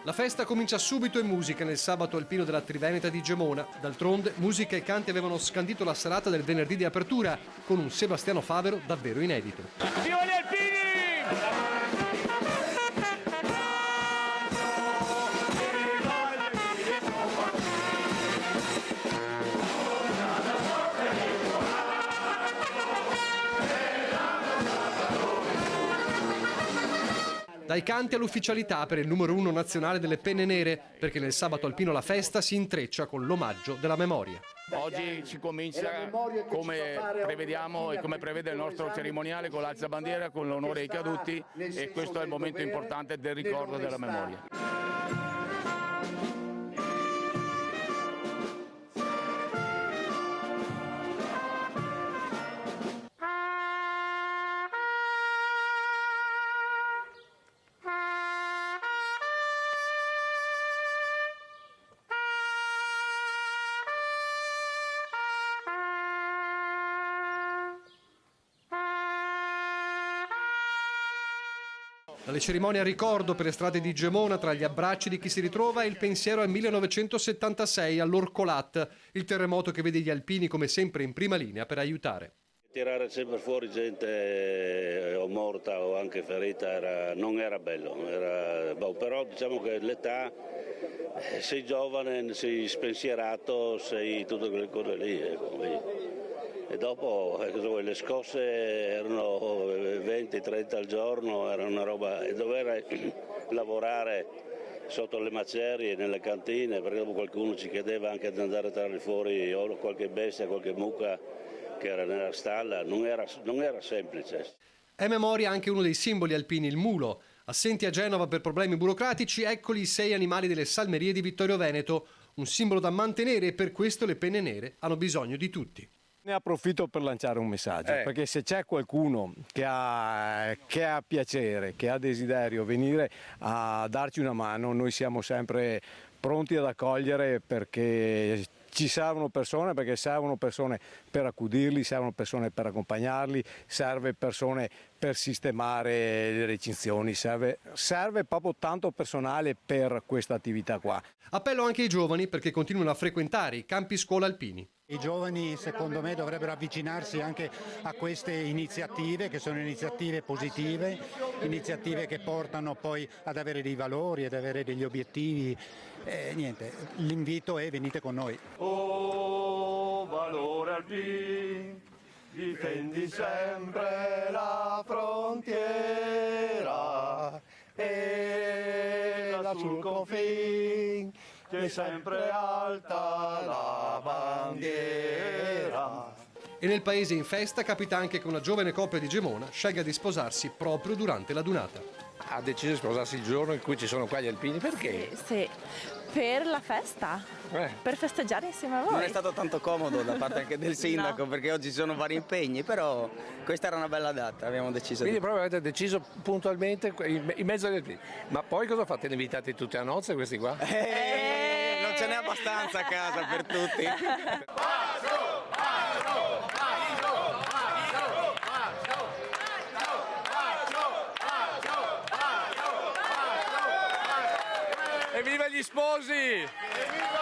La festa comincia subito in musica nel sabato alpino della Triveneta di Gemona. D'altronde, musica e canti avevano scandito la serata del venerdì di apertura con un Sebastiano Favero davvero inedito. Viva gli alpini! Dai canti all'ufficialità per il numero 1 nazionale delle penne nere, perché nel sabato alpino la festa si intreccia con l'omaggio della memoria. Oggi si comincia come prevediamo e come prevede il nostro cerimoniale con l'alzabandiera, con l'onore ai caduti, e questo è il momento importante del ricordo della memoria. Dalle cerimonie a ricordo per le strade di Gemona, tra gli abbracci di chi si ritrova, il pensiero al 1976, all'Orcolat, il terremoto che vede gli alpini come sempre in prima linea per aiutare. Tirare sempre fuori gente o morta o anche ferita non era bello, però diciamo che l'età, sei giovane, sei spensierato, sei tutte quelle cose lì. E dopo le scosse erano 20-30 al giorno, era una roba, e dover lavorare sotto le macerie, nelle cantine, perché dopo qualcuno ci chiedeva anche di andare a tirare fuori o qualche bestia, qualche mucca che era nella stalla, non era semplice. È memoria anche uno dei simboli alpini, il mulo. Assenti a Genova per problemi burocratici, eccoli i 6 animali delle salmerie di Vittorio Veneto, un simbolo da mantenere, e per questo le penne nere hanno bisogno di tutti. Ne approfitto per lanciare un messaggio, perché se c'è qualcuno che ha piacere, che ha desiderio venire a darci una mano, noi siamo sempre pronti ad accogliere, perché ci servono persone, perché servono persone per accudirli, servono persone per accompagnarli, serve persone per sistemare le recinzioni, serve proprio tanto personale per questa attività qua. Appello anche ai giovani perché continuino a frequentare i campi scuola alpini. I giovani secondo me dovrebbero avvicinarsi anche a queste iniziative, che sono iniziative positive, iniziative che portano poi ad avere dei valori, ad avere degli obiettivi. Niente, l'invito è: venite con noi. Oh valore alpin, difendi sempre la frontiera e la sul confine, che è sempre alta la bandiera. E nel paese in festa capita anche che una giovane coppia di Gemona scelga di sposarsi proprio durante la dunata. Ha deciso di sposarsi il giorno in cui ci sono qua gli alpini, perché? Sì, per la festa, per festeggiare insieme a voi. Non è stato tanto comodo da parte anche del sindaco, no, perché oggi ci sono vari impegni, però questa era una bella data, abbiamo deciso. Quindi proprio avete deciso puntualmente in mezzo agli alpini. Ma poi cosa fate? Li invitate tutti a nozze questi qua? Non ce n'è abbastanza a casa per tutti. Evviva gli sposi! Evviva!